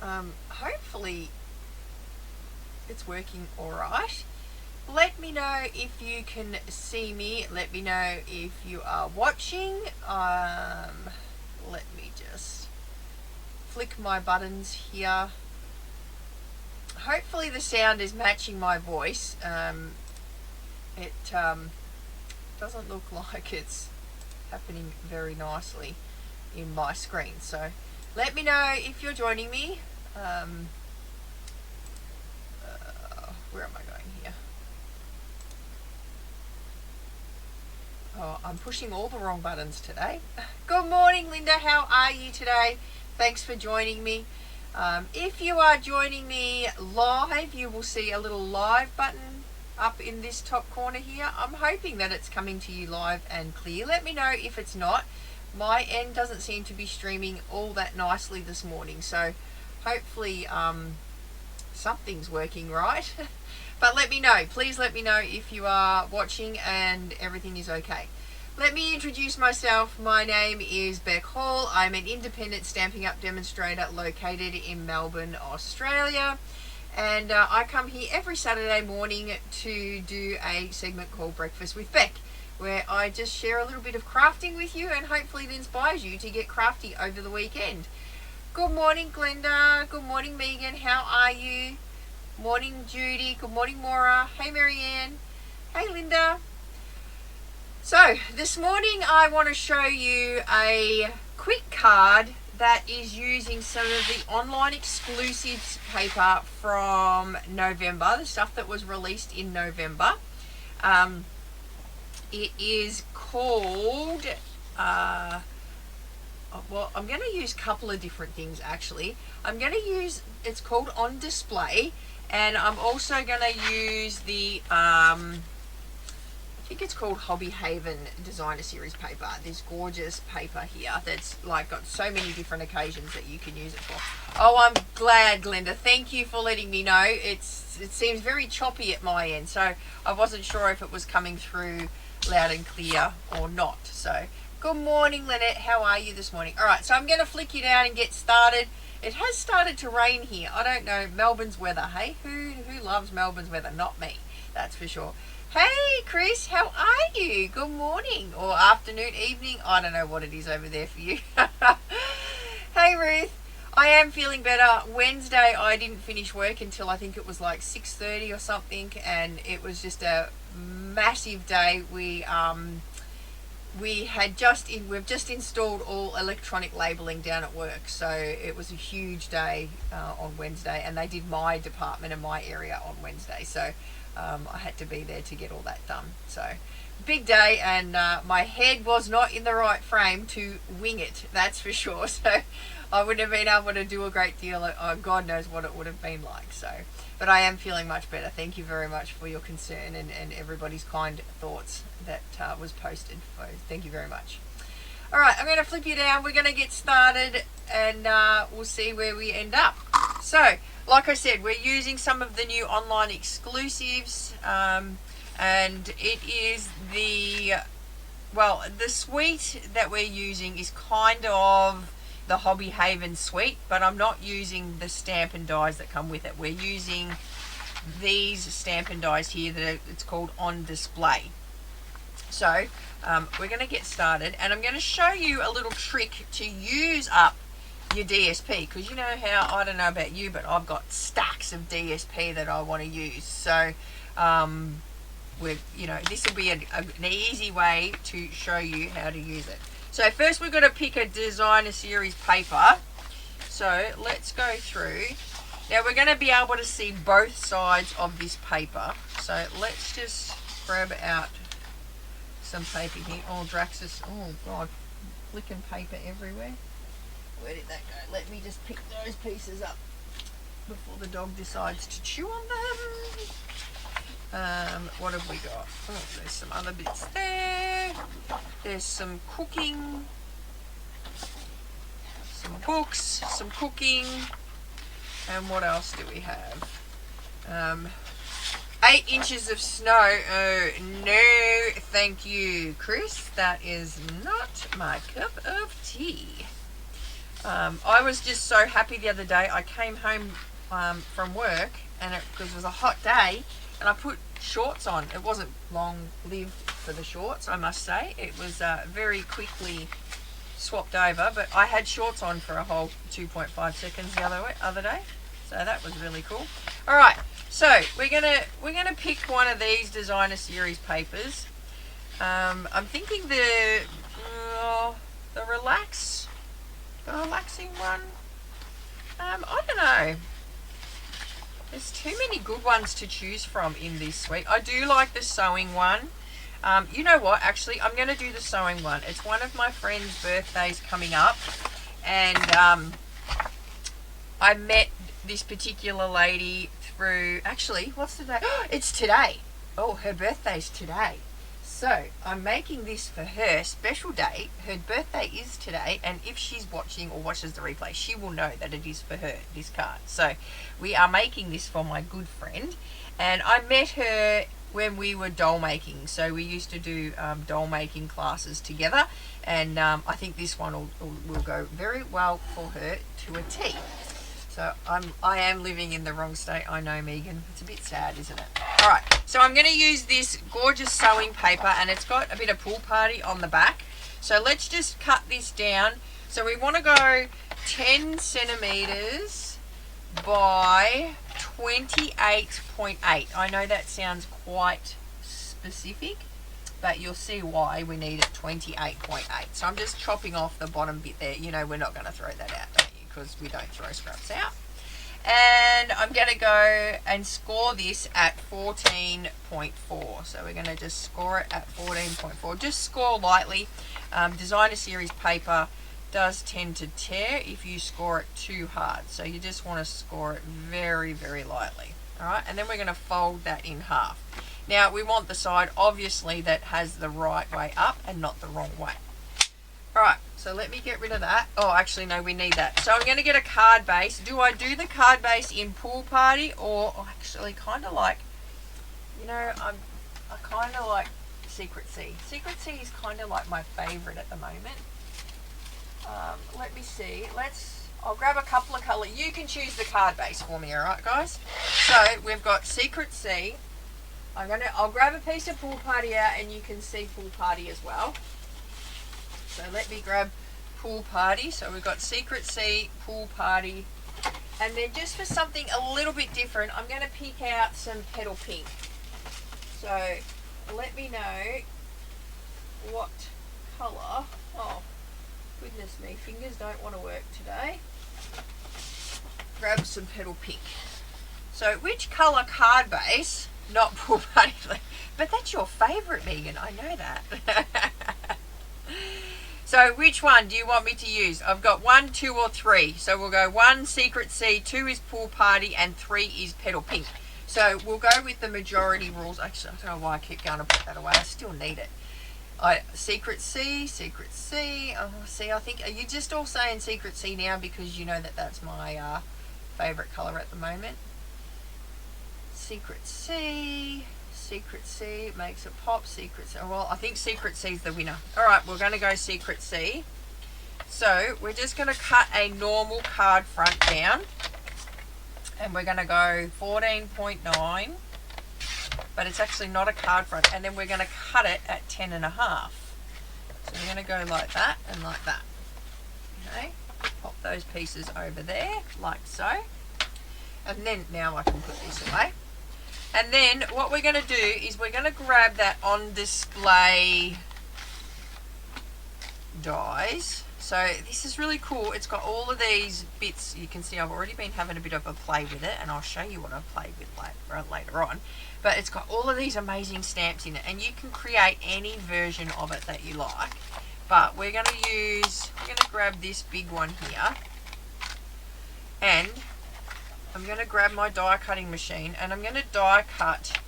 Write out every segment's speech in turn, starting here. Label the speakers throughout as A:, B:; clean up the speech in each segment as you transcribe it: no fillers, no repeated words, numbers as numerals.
A: Hopefully it's working alright. Let me know if you can see me. Let me know if you are watching. Let me just flick my buttons here. Hopefully the sound is matching my voice. It doesn't look like it's happening very nicely in my screen. So let me know if you're joining me. Where am I going here? Oh, I'm pushing all the wrong buttons today. Good morning, Linda. How are you today? Thanks for joining me. If you are joining me live, you will see a little live button up in this top corner here. I'm hoping that it's coming to you live and clear. Let me know if it's not. My end doesn't seem to be streaming all that nicely this morning, so hopefully something's working right. But let me know. Please let me know if you are watching and everything is okay. Let me introduce myself. My name is Bec Hall. I'm an independent Stampin' Up! Demonstrator located in Melbourne, Australia. And I come here every Saturday morning to do a segment called Breakfast with Bec, where I just share a little bit of crafting with you and hopefully it inspires you to get crafty over the weekend. Good morning, Glenda. Good morning, Megan. How are you? Morning, Judy. Good morning, Maura. Hey, Marianne. Hey, Linda. So this morning I want to show you a quick card that is using some of the online exclusives paper from November, the stuff that was released in November. It is called, well, I'm going to use a couple of different things actually. It's called On Display, and I'm also going to use the, I think it's called Hobby Haven Designer Series paper. This gorgeous paper here that's like got so many different occasions that you can use it for. Oh, I'm glad, Glenda. Thank you for letting me know. It seems very choppy at my end, so I wasn't sure if it was coming through loud and clear or not. So good morning, Lynette. How are you this morning? All right, so I'm going to flick you down and get started. It has started to rain here. I don't know, Melbourne's weather. Hey, who loves Melbourne's weather? Not me, that's for sure. Hey, Chris, how are you? Good morning or afternoon, evening. I don't know what it is over there for you. Hey, Ruth. I am feeling better. Wednesday, I didn't finish work until I think it was like 6:30 or something, and it was just a massive day. We've just installed all electronic labeling down at work, so it was a huge day on Wednesday, and they did my department and my area on Wednesday, so I had to be there to get all that done. So big day, and my head was not in the right frame to wing it, that's for sure. So I wouldn't have been able to do a great deal. God knows what it would have been like. So, but I am feeling much better. Thank you very much for your concern and everybody's kind thoughts that was posted. So thank you very much. All right, I'm going to flip you down. We're going to get started, and we'll see where we end up. So, like I said, we're using some of the new online exclusives, and it is the suite that we're using is kind of the Hobby Haven suite, but I'm not using the Stampin' Dies that come with it. We're using these Stampin' Dies here that it's called On Display. So we're going to get started, and I'm going to show you a little trick to use up your DSP, because you know how, I don't know about you, but I've got stacks of DSP that I want to use. So this will be an easy way to show you how to use it. So first we're going to pick a designer series paper. So let's go through. Now we're going to be able to see both sides of this paper. So let's just grab out some paper here. Oh, Draxus, oh God, flicking paper everywhere. Where did that go? Let me just pick those pieces up before the dog decides to chew on them. What have we got? Oh, there's some other bits there. There's some cooking, some books, some cooking, and what else do we have? 8 inches of snow. Oh, no, thank you, Chris. That is not my cup of tea. I was just so happy the other day. I came home from work, and because it was a hot day, and I put shorts on. It wasn't long-lived for the shorts, I must say. It was very quickly swapped over, but I had shorts on for a whole 2.5 seconds the other day, so that was really cool. All right, so we're gonna pick one of these designer series papers. I'm thinking the relaxing one. I don't know. There's too many good ones to choose from in this week. I do like the sewing one. You know what? Actually, I'm going to do the sewing one. It's one of my friend's birthdays coming up, and I met this particular lady through. Actually, what's the day? It's today. Oh, her birthday's today. So I'm making this for her special day. Her birthday is today, and if she's watching or watches the replay, she will know that it is for her, this card. So we are making this for my good friend, and I met her when we were doll making. So we used to do doll making classes together, and I think this one will go very well for her to a T. So I am living in the wrong state. I know, Megan. It's a bit sad, isn't it? All right. So I'm going to use this gorgeous sewing paper, and it's got a bit of Pool Party on the back. So let's just cut this down. So we want to go 10 centimeters by 28.8. I know that sounds quite specific, but you'll see why we need it 28.8. So I'm just chopping off the bottom bit there. You know, we're not going to throw that out, don't you? Because we don't throw scraps out. And I'm going to go and score this at 14.4. So we're going to just score it at 14.4. Just score lightly. Designer series paper does tend to tear if you score it too hard. So you just want to score it very, very lightly. All right, and then we're going to fold that in half. Now we want the side, obviously, that has the right way up and not the wrong way. All right, so let me get rid of that. Oh, actually, no, we need that. So I'm going to get a card base. Do I do the card base in Pool Party, or actually kind of like, you know, I kind of like Secret Sea. Secret Sea is kind of like my favorite at the moment. Let me see. I'll grab a couple of colors. You can choose the card base for me, all right, guys? So we've got Secret Sea. I'll grab a piece of Pool Party out, and you can see Pool Party as well. So let me grab Pool Party. So we've got Secret Sea, Pool Party, and then just for something a little bit different, I'm going to pick out some Petal Pink. So let me know what colour. Oh, goodness me, fingers don't want to work today. Grab some Petal Pink. So which colour card base, not Pool Party, but that's your favourite, Megan, I know that. So which one do you want me to use? I've got 1, 2 or 3. So we'll go 1 Secret Sea, 2 is Pool Party, and 3 is Petal Pink. So we'll go with the majority rules. Actually, I don't know why I keep going to put that away. I still need it. Secret Sea, Secret Sea. Oh, see, I think, are you just all saying Secret Sea now because you know that that's my favourite colour at the moment? Secret Sea. Secret Sea makes it pop. Secret Sea. Well, I think Secret Sea's the winner. All right, we're going to go Secret Sea. So we're just going to cut a normal card front down, and we're going to go 14.9, but it's actually not a card front. And then we're going to cut it at 10.5. So we're going to go like that and like that. Okay, pop those pieces over there like so, and then now I can put this away. And then what we're going to do is we're going to grab that on display dies. So this is really cool. It's got all of these bits. You can see I've already been having a bit of a play with it, and I'll show you what I've played with later on. But it's got all of these amazing stamps in it, and you can create any version of it that you like. But we're going to grab this big one here, and I'm going to grab my die cutting machine, and I'm going to die cut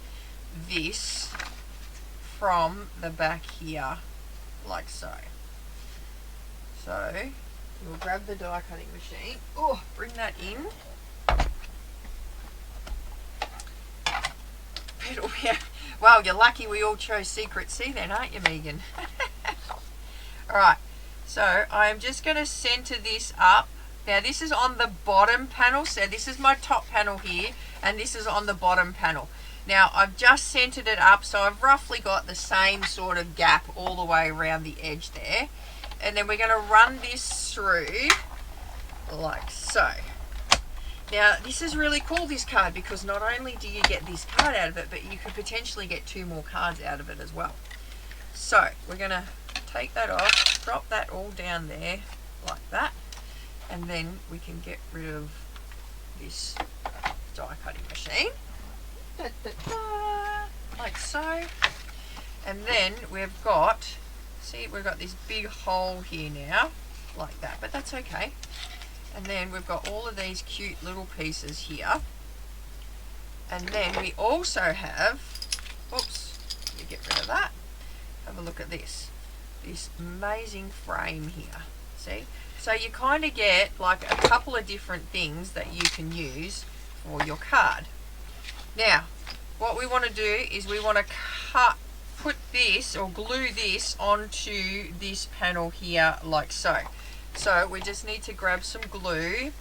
A: this from the back here like so. So we'll grab the die cutting machine. Oh, bring that in. Well, you're lucky we all chose Secret Sea then, aren't you, Megan? Alright, So I'm just going to center this up. Now this is on the bottom panel, so this is my top panel here, and this is on the bottom panel. Now I've just centered it up, so I've roughly got the same sort of gap all the way around the edge there. And then we're going to run this through like so. Now this is really cool, this card, because not only do you get this card out of it, but you could potentially get 2 more cards out of it as well. So we're going to take that off, drop that all down there like that, and then we can get rid of this die cutting machine. Da, da, da, like so. And then we've got, see, we've got this big hole here now, like that, but that's okay. And then we've got all of these cute little pieces here. And then we also have, oops, let me get rid of that. Have a look at this amazing frame here. See? So you kind of get like a couple of different things that you can use for your card. Now, what we want to do is we want to put this or glue this onto this panel here like so. So we just need to grab some glue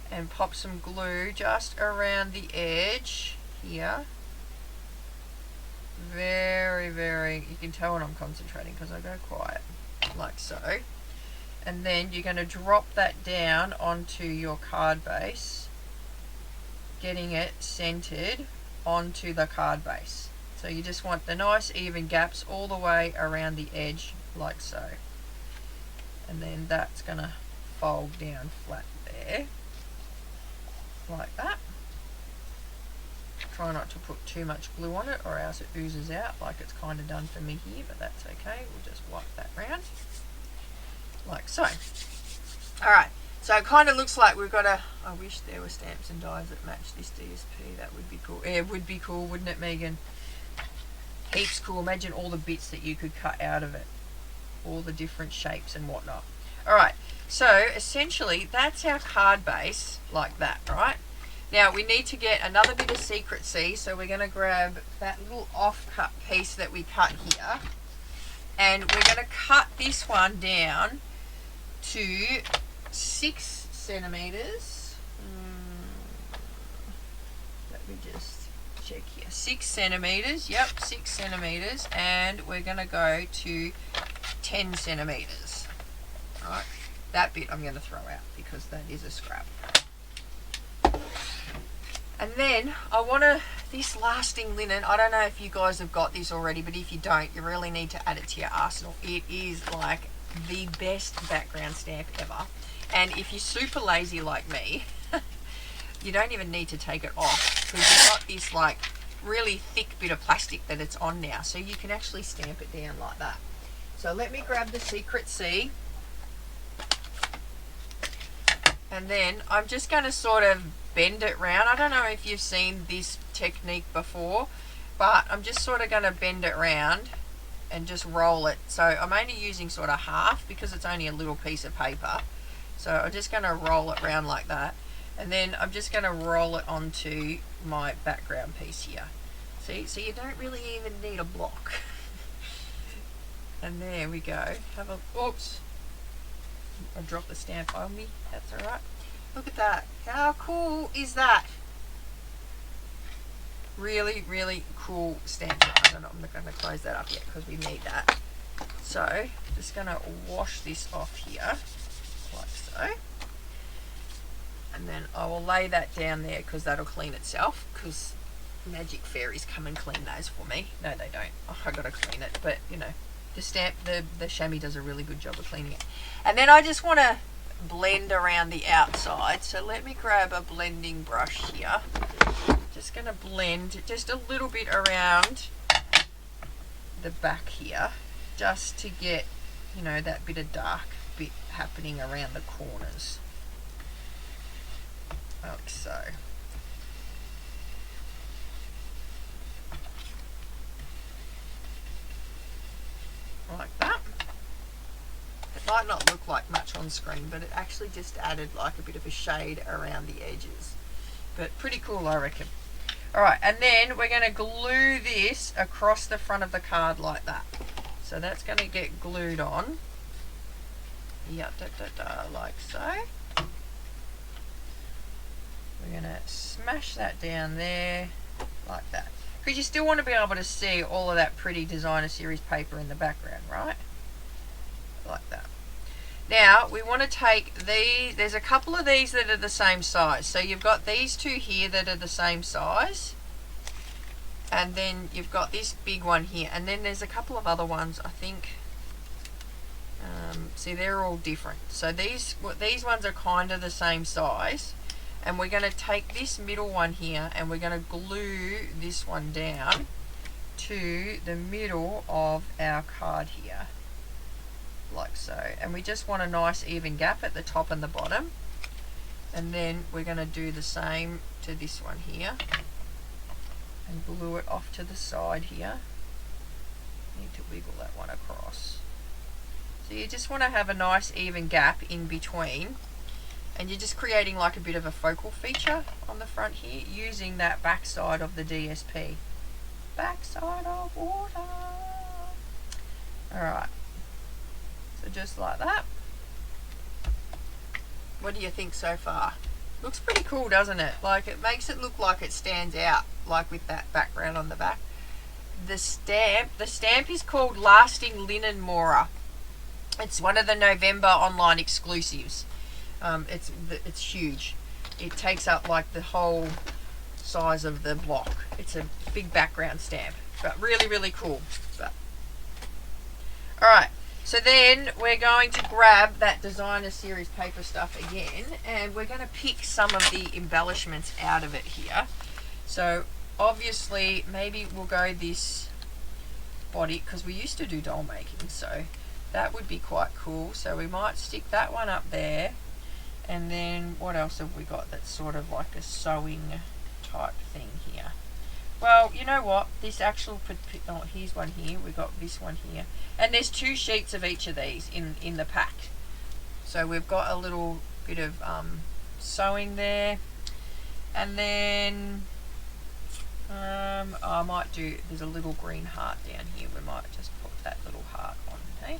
A: and pop some glue just around the edge here. Very, you can tell when I'm concentrating because I go quiet, like so. And then you're going to drop that down onto your card base, getting it centered onto the card base. So you just want the nice even gaps all the way around the edge like so. And then that's going to fold down flat there, like that. Try not to put too much glue on it or else it oozes out like it's kind of done for me here, but that's okay. We'll just wipe that round like so. Alright, so it kind of looks like we've got a, I wish there were stamps and dies that match this DSP. That would be cool. Yeah, it would be cool, wouldn't it, Megan? Heaps cool. Imagine all the bits that you could cut out of it, all the different shapes and whatnot. Alright, so essentially that's our card base like that, right? Now we need to get another bit of Secrecy, so we're going to grab that little off-cut piece that we cut here, and we're going to cut this one down to 6 centimeters. Let me just check here. 6 centimeters, yep, 6 centimeters, and we're going to go to 10 centimeters. Right, that bit I'm going to throw out because that is a scrap. And then I want this lasting linen, I don't know if you guys have got this already, but if you don't, you really need to add it to your arsenal. It is like the best background stamp ever. And if you're super lazy like me, you don't even need to take it off because you've got this like really thick bit of plastic that it's on now. So you can actually stamp it down like that. So let me grab the Secrecy. And then I'm just going to sort of bend it round. I don't know if you've seen this technique before, but I'm just sort of going to bend it round and just roll it. So I'm only using sort of half because it's only a little piece of paper. So I'm just going to roll it round like that. And then I'm just going to roll it onto my background piece here. See, so you don't really even need a block. And there we go. Have a, oops. I dropped the stamp on me. That's alright. Look at that. How cool is that? Really, really cool stamp. I don't know, I'm not going to close that up yet because we need that. So, just going to wash this off here, like so. And then I will lay that down there because that'll clean itself, because magic fairies come and clean those for me. No, they don't. Oh, I got to clean it, but you know, the stamp, the chamois does a really good job of cleaning it. And then I just want to blend around the outside. So let me grab a blending brush here. Just going to blend just a little bit around the back here, just to get, you know, that bit of dark bit happening around the corners. Like so. Like that. It might not look like much on screen, but it actually just added like a bit of a shade around the edges. But pretty cool, I reckon. Alright, and then we're going to glue this across the front of the card like that. So that's going to get glued on Yeah, like so. We're going to smash that down there, like that. Because you still want to be able to see all of that pretty designer series paper in the background, right? Like that. Now, we want to take these, there's a couple of these that are the same size. So you've got these two here that are the same size. And then you've got this big one here. And then there's a couple of other ones, I think. See, they're all different. So these ones are kind of the same size. And we're going to take this middle one here and we're going to glue this one down to the middle of our card here. Like so. And we just want a nice even gap at the top and the bottom. And then we're going to do the same to this one here. And glue it off to the side here. Need to wiggle that one across. So you just want to have a nice even gap in between. And you're just creating like a bit of a focal feature on the front here using that back side of the DSP. Backside of water. Alright. So just like that. What do you think so far? Looks pretty cool, doesn't it? Like, it makes it look like it stands out, like with that background on the back. The stamp is called Lasting Linen Mora. It's one of the November online exclusives. It's huge. It takes up like the whole size of the block. It's a big background stamp, but really, really cool. Alright, so then we're going to grab that designer series paper stuff again, and we're going to pick some of the embellishments out of it here. So obviously maybe we'll go this body, because we used to do doll making, so that would be quite cool. So we might stick that one up there. And then what else have we got that's sort of like a sewing type thing here? Well, you know what? This actual, oh, here's one here. We got this one here. And there's 2 sheets of each of these in the pack. So we've got a little bit of sewing there. And then I might do, there's a little green heart down here. We might just put that little heart on, okay?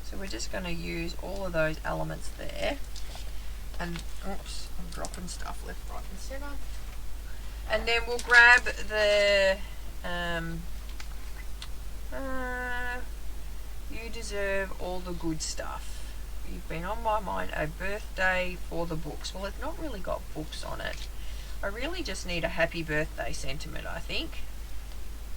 A: So we're just going to use all of those elements there. And, oops, I'm dropping stuff left, right and centre. And then we'll grab the, You Deserve All the Good Stuff. You've been on my mind, a birthday for the books. Well, it's not really got books on it. I really just need a happy birthday sentiment, I think.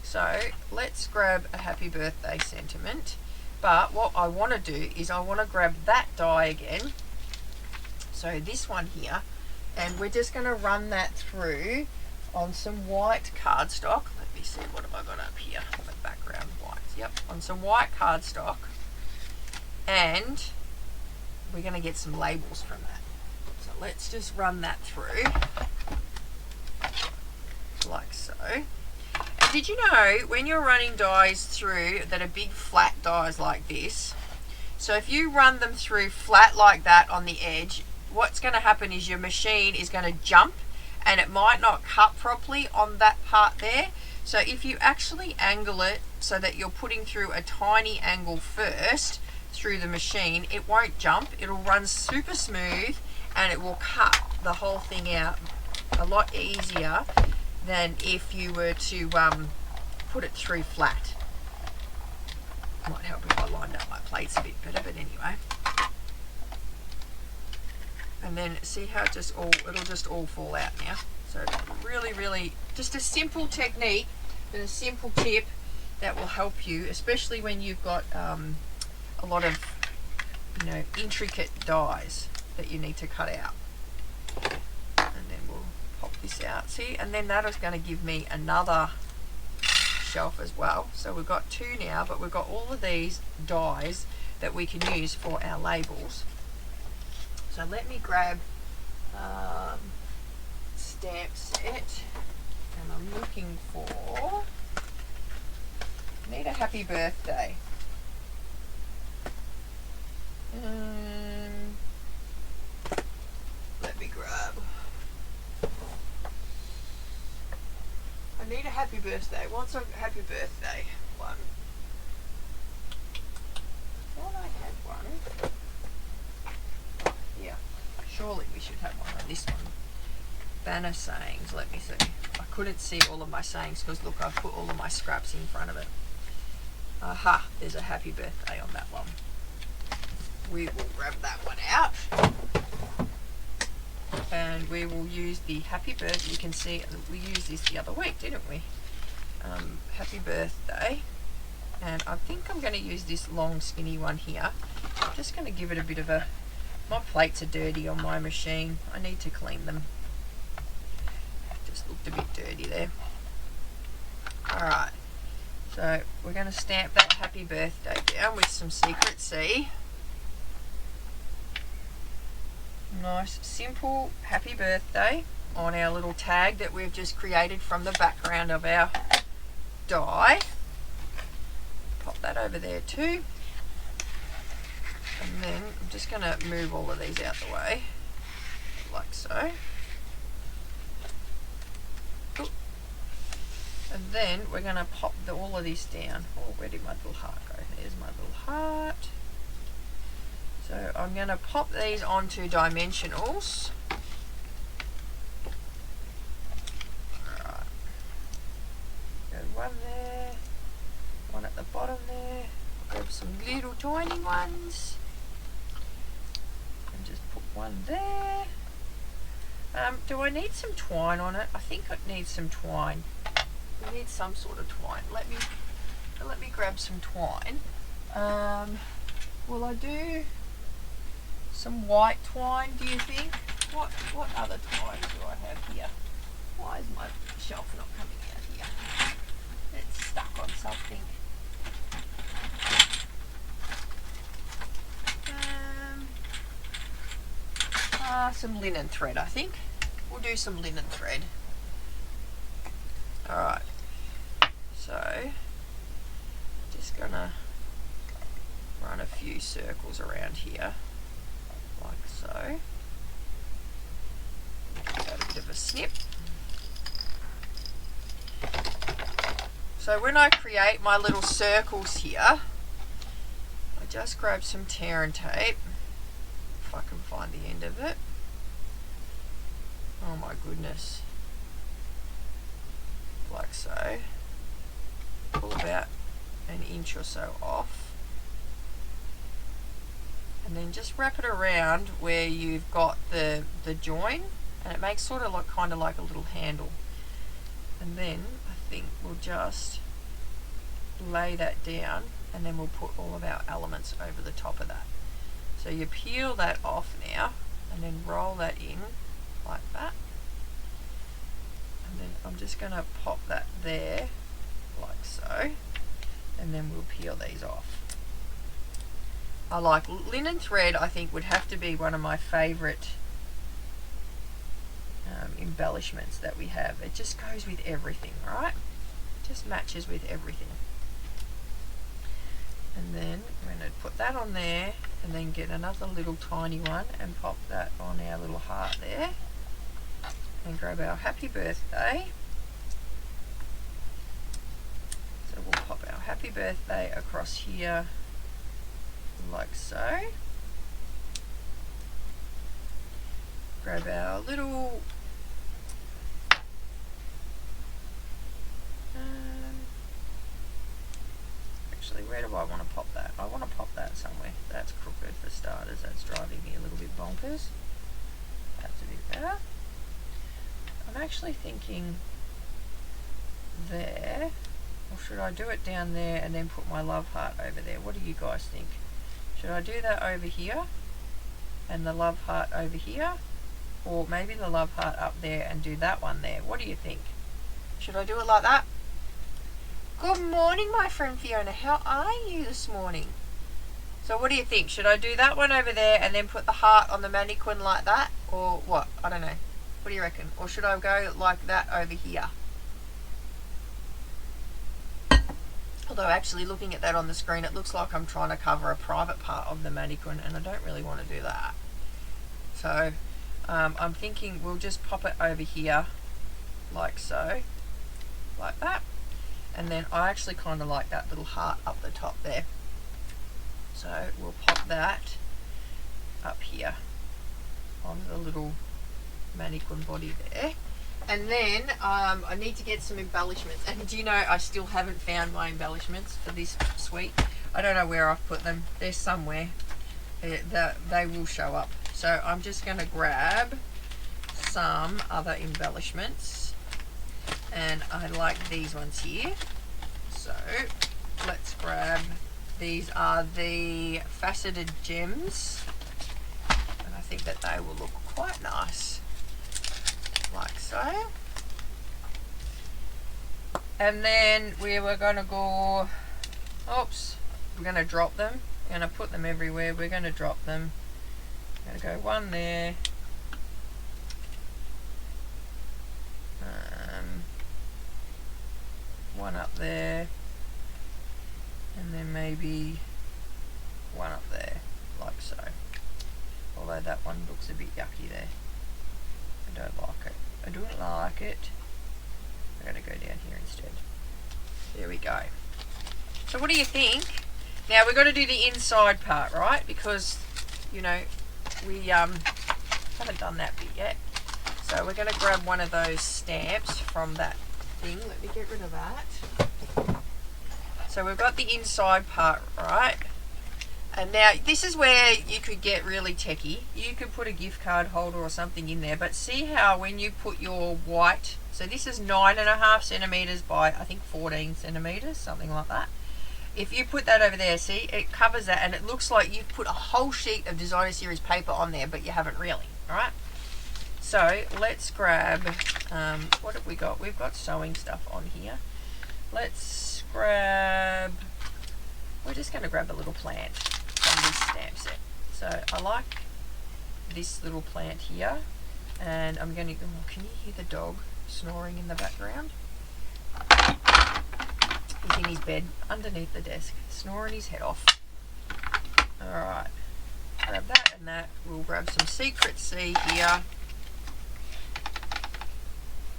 A: So, let's grab a happy birthday sentiment. But what I want to do is I want to grab that die again. So this one here, and we're just going to run that through on some white cardstock. Let me see, what have I got up here? The background white. Yep, on some white cardstock. And we're going to get some labels from that. So let's just run that through. Like so. And did you know, when you're running dies through that are big flat dies like this, so if you run them through flat like that on the edge, what's going to happen is your machine is going to jump and it might not cut properly on that part there. So if you actually angle it so that you're putting through a tiny angle first through the machine, it won't jump, it'll run super smooth and it will cut the whole thing out a lot easier than if you were to put it through flat. Might help if I lined up my plates a bit better, but anyway. And then see how it it'll just all fall out now. So really, really just a simple technique and a simple tip that will help you, especially when you've got a lot of, you know, intricate dies that you need to cut out. And then we'll pop this out, see, and then that is going to give me another shelf as well. So we've got 2 now, but we've got all of these dies that we can use for our labels. So let me grab stamp set, and I'm looking for, I need a happy birthday. Let me grab, I need a happy birthday. What's a happy birthday one? I thought I had one. here. Surely we should have one on this one. Banner sayings, let me see. I couldn't see all of my sayings because look, I've put all of my scraps in front of it. Aha, there's a happy birthday on that one. We will grab that one out. And we will use the happy birthday. You can see we used this the other week, didn't we? Happy birthday. And I think I'm going to use this long skinny one here. I'm just going to give it a bit of a... My plates are dirty on my machine. I need to clean them. Just looked a bit dirty there. Alright. So we're going to stamp that happy birthday down with some Secret C. Nice simple happy birthday on our little tag that we've just created from the background of our die. Pop that over there too. And then I'm just going to move all of these out the way, like so. Ooh. And then we're going to pop all of this down. Oh, where did my little heart go? There's my little heart. So I'm going to pop these onto dimensionals. Alright. Go one there, one at the bottom there. Grab some little tiny ones. And just put one there. Do I need some twine on it? I think it needs some twine. We need some sort of twine. Let me grab some twine. Will I do some white twine, do you think? What other twine do I have here? Why is my shelf not coming out here? It's stuck on something. Some linen thread, I think. We'll do some linen thread. Alright. So, just gonna run a few circles around here. Like so. Give that a bit of a snip. So when I create my little circles here, I just grab some tear and tape, if I can find the end of it. Oh my goodness. Like so. Pull about an inch or so off. And then just wrap it around where you've got the join, and it makes sort of like kind of like a little handle. And then I think we'll just lay that down, and then we'll put all of our elements over the top of that. So you peel that off now, and then roll that in like that. And then I'm just going to pop that there like so, and then we'll peel these off. I like linen thread. I think would have to be one of my favourite embellishments that we have. It just goes with everything, right? It just matches with everything. And then I'm going to put that on there, and then get another little tiny one and pop that on our little heart there, and grab our happy birthday. So we'll pop our happy birthday across here like so. Grab our little actually, where do I want to pop that? I want to pop that somewhere. That's crooked for starters. That's driving me a little bit bonkers. That's a bit better. I'm actually thinking there, or should I do it down there and then put my love heart over there? What do you guys think? Should I do that over here and the love heart over here, or maybe the love heart up there and do that one there? What do you think? Should I do it like that? Good morning, my friend Fiona. How are you this morning? So what do you think? Should I do that one over there and then put the heart on the mannequin like that, or what? I don't know. What do you reckon? Or should I go like that over here? Although actually looking at that on the screen, it looks like I'm trying to cover a private part of the mannequin, and I don't really want to do that. So I'm thinking we'll just pop it over here like so, like that. And then I actually kind of like that little heart up the top there. So we'll pop that up here on the little mannequin body there. And then I need to get some embellishments. And do you know, I still haven't found my embellishments for this suite. I don't know where I've put them. They're somewhere. They will show up. So I'm just going to grab some other embellishments. And I like these ones here. So let's grab, these are the faceted gems. And I think that they will look quite nice. Like so. And then we were going to go, oops, we're going to drop them. We're going to put them everywhere. We're going to drop them. I'm going to go one there. One up there. And then maybe one up there, like so. Although that one looks a bit yucky there. I don't like it. I don't like it. I'm going to go down here instead. There we go. So what do you think? Now we've got to do the inside part, right? Because, you know, we haven't done that bit yet. So we're going to grab one of those stamps from that thing. Let me get rid of that. So we've got the inside part, right? And now this is where you could get really techie. You could put a gift card holder or something in there, but see how when you put your white, so this is 9.5 centimeters by I think 14 centimeters, something like that. If you put that over there, see, it covers that and it looks like you've put a whole sheet of Designer Series paper on there, but you haven't really, all right? So let's grab, what have we got? We've got sewing stuff on here. Let's grab, we're just going to grab a little plant from this stamp set. So I like this little plant here, and I'm going to, oh, can you hear the dog snoring in the background? He's in his bed underneath the desk, snoring his head off. Alright, grab that and that. We'll grab some Secret C here.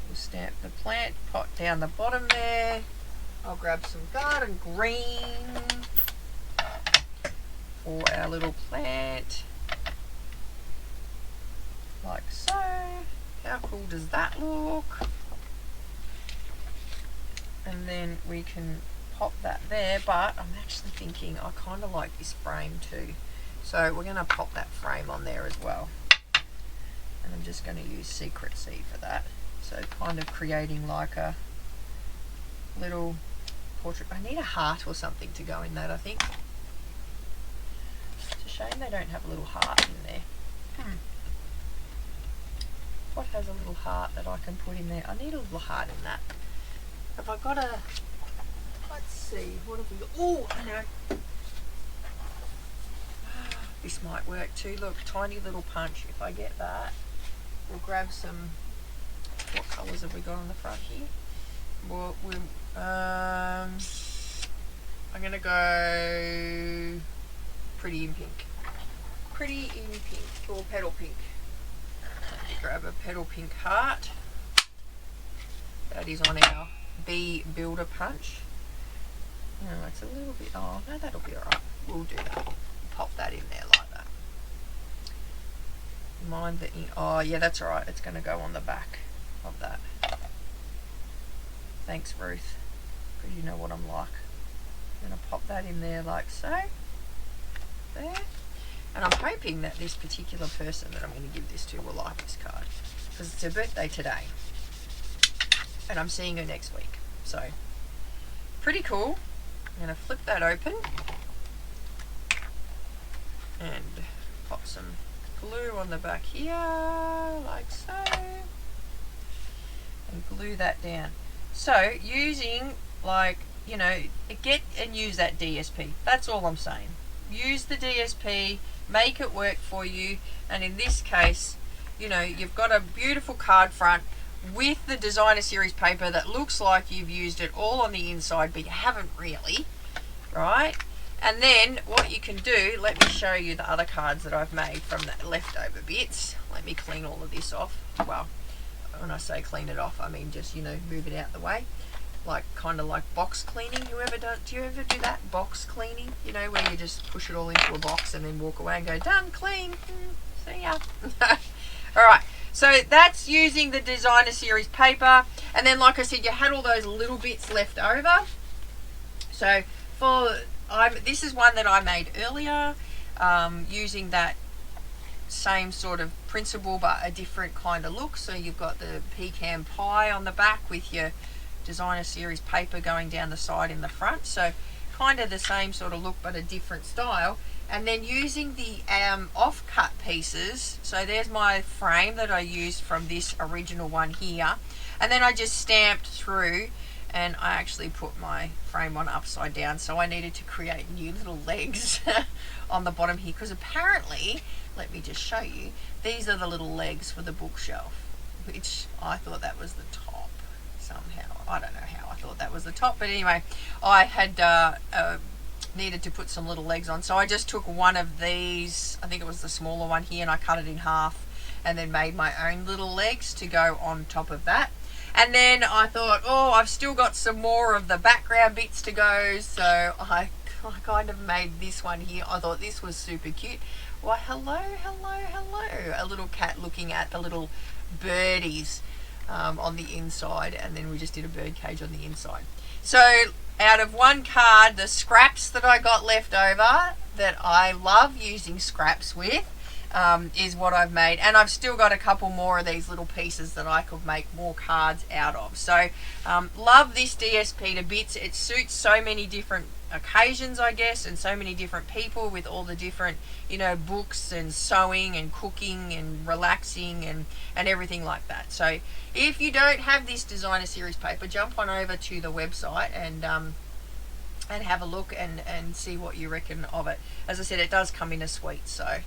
A: We'll stamp the plant pot down the bottom there. I'll grab some garden green for our little plant. Like so. How cool does that look? And then we can pop that there, but I'm actually thinking I kind of like this frame too. So we're going to pop that frame on there as well. And I'm just going to use Secret C for that. So kind of creating like a little portrait. I need a heart or something to go in that, I think. It's a shame they don't have a little heart in there. What has a little heart that I can put in there? I need a little heart in that. Have I got a, let's see, what have we got? Oh, I know. This might work too. Look, tiny little punch. If I get that, we'll grab some, what colours have we got on the front here? Well, I'm going to go Pretty in Pink. Pretty in Pink, or Petal Pink. Let me grab a Petal Pink heart. That is on our Bee Builder punch. Oh, it's a little bit, oh no, that'll be alright. We'll do that. Pop that in there like that. Mind the ink, oh yeah, that's alright. It's going to go on the back of that. Thanks, Ruth, because you know what I'm like. I'm going to pop that in there like so. There. And I'm hoping that this particular person that I'm going to give this to will like this card, because it's her birthday today. And I'm seeing her next week. So, pretty cool. I'm going to flip that open. And pop some glue on the back here, like so. And glue that down. So, using, like, you know, get and use that DSP. That's all I'm saying. Use the DSP, make it work for you. And in this case, you know, you've got a beautiful card front with the Designer Series paper that looks like you've used it all on the inside, but you haven't really, right? And then what you can do, let me show you the other cards that I've made from the leftover bits. Let me clean all of this off. Well, when I say clean it off, I mean just, you know, move it out the way. Like, kind of like box cleaning. Do you ever do that, box cleaning? You know, where you just push it all into a box and then walk away and go, done, clean, see ya. All right, so that's using the designer series paper, and then like I said, you had all those little bits left over. So this is one that I made earlier, using that same sort of principle but a different kind of look. So you've got the pecan pie on the back with your designer series paper going down the side in the front, so kind of the same sort of look but a different style. And then using the off-cut pieces, so there's my frame that I used from this original one here, and then I just stamped through, and I actually put my frame on upside down, so I needed to create new little legs on the bottom here, because apparently, let me just show you, these are the little legs for the bookshelf, which I thought that was the top somehow. I don't know how I thought that was the top, but anyway, I had needed to put some little legs on, so I just took one of these, I think it was the smaller one here, and I cut it in half and then made my own little legs to go on top of that. And then I thought, oh, I've still got some more of the background bits to go, so I kind of made this one here. I thought this was super cute. Why, hello, hello, hello. A little cat looking at the little birdies on the inside, and then we just did a bird cage on the inside. So out of one card, the scraps that I got left over that I love using scraps with is what I've made, and I've still got a couple more of these little pieces that I could make more cards out of. So love this DSP to bits. It suits so many different occasions, I guess, and so many different people with all the different, you know, books and sewing and cooking and relaxing and everything like that. So if you don't have this designer series paper, jump on over to the website and have a look and see what you reckon of it. As I said, it does come in a suite. So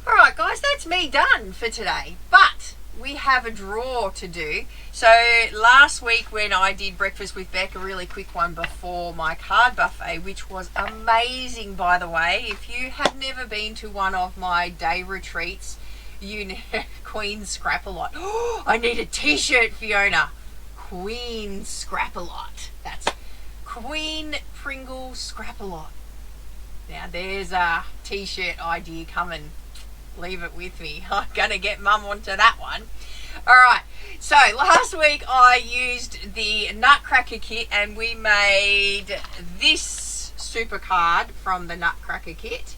A: alright guys, that's me done for today, but we have a draw to do. So last week when I did Breakfast with Beck, a really quick one before my card buffet, which was amazing, by the way. If you have never been to one of my day retreats, Queen Scrap-A-Lot. Oh, I need a t-shirt, Fiona. Queen Scrap-A-Lot. That's Queen Pringle Scrap-A-Lot. Now there's a t-shirt idea coming. Leave it with me. I'm gonna get mum onto that one. Alright, so last week I used the Nutcracker kit and we made this super card from the Nutcracker kit,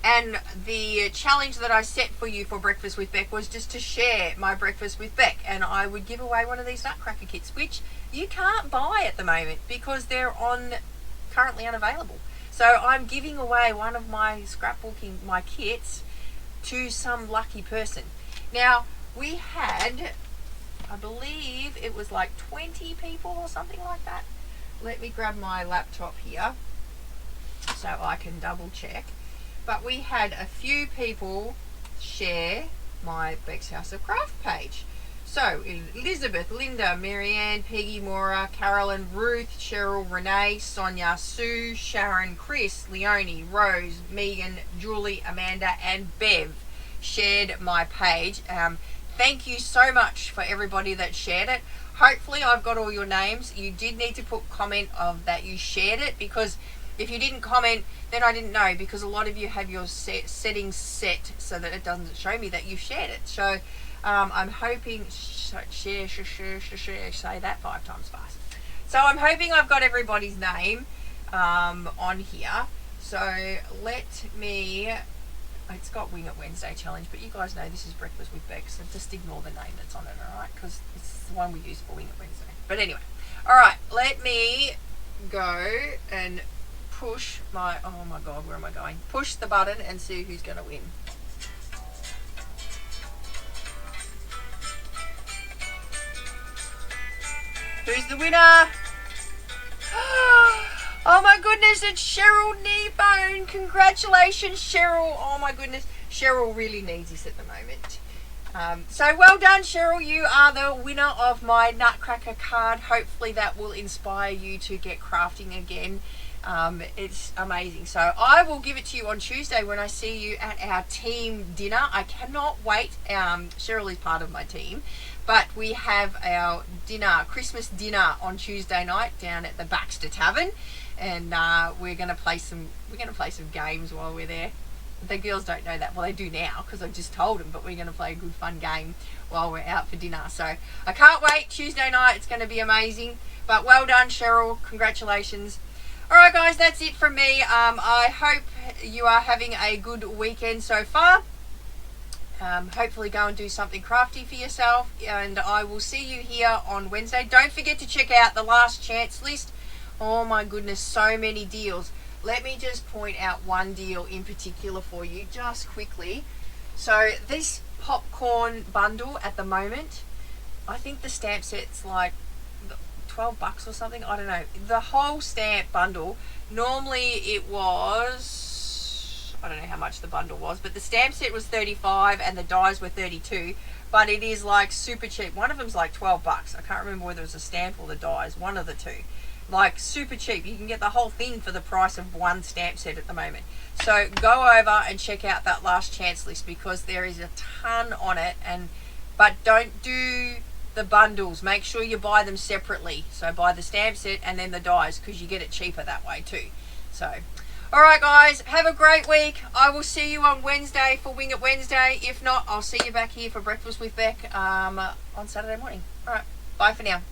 A: and the challenge that I set for you for Breakfast with Beck was just to share my Breakfast with Beck, and I would give away one of these Nutcracker kits, which you can't buy at the moment because they're currently unavailable. So I'm giving away one of my scrapbooking, my kits, to some lucky person. Now we had, I believe it was like 20 people or something like that. Let me grab my laptop here so I can double check. But we had a few people share my Beck's House of Craft page. So Elizabeth, Linda, Marianne, Peggy, Maura, Carolyn, Ruth, Cheryl, Renee, Sonia, Sue, Sharon, Chris, Leonie, Rose, Megan, Julie, Amanda and Bev shared my page. Thank you so much for everybody that shared it. Hopefully I've got all your names. You did need to put comment of that you shared it, because if you didn't comment, then I didn't know, because a lot of you have your settings set so that it doesn't show me that you shared it. So I'm hoping, share, say that 5 times fast. So I'm hoping I've got everybody's name on here. So let me, it's got Wing It Wednesday challenge, but you guys know this is Breakfast with Beck, so just ignore the name that's on it, alright? Because it's the one we use for Wing It Wednesday. But anyway, alright, let me go and push my, oh my god, where am I going? Push the button and see who's going to win. Who's the winner? Oh my goodness, it's Cheryl Kneebone. Congratulations, Cheryl. Oh my goodness. Cheryl really needs this at the moment. So well done, Cheryl. You are the winner of my Nutcracker card. Hopefully that will inspire you to get crafting again. It's amazing. So I will give it to you on Tuesday when I see you at our team dinner. I cannot wait. Cheryl is part of my team. But we have our dinner, Christmas dinner on Tuesday night down at the Baxter Tavern, and we're going to play some games while we're there. The girls don't know that. Well, they do now because I just told them, but we're going to play a good fun game while we're out for dinner. So I can't wait. Tuesday night, it's going to be amazing. But well done, Cheryl. Congratulations. All right, guys, that's it from me. I hope you are having a good weekend so far. Hopefully go and do something crafty for yourself, and I will see you here on Wednesday. Don't forget to check out the last chance list. Oh my goodness, so many deals. Let me just point out one deal in particular for you just quickly. So this popcorn bundle at the moment, I think the stamp set's like $12 or something. I don't know. The whole stamp bundle, normally it was, I don't know how much the bundle was, but the stamp set was $35 and the dies were $32. But it is like super cheap. One of them's like $12. I can't remember whether it was a stamp or the dies, one of the two. Like super cheap. You can get the whole thing for the price of one stamp set at the moment. So go over and check out that last chance list because there is a ton on it. But don't do the bundles. Make sure you buy them separately. So buy the stamp set and then the dies because you get it cheaper that way too. So alright guys, have a great week. I will see you on Wednesday for Wing It Wednesday. If not, I'll see you back here for Breakfast with Beck on Saturday morning. Alright, bye for now.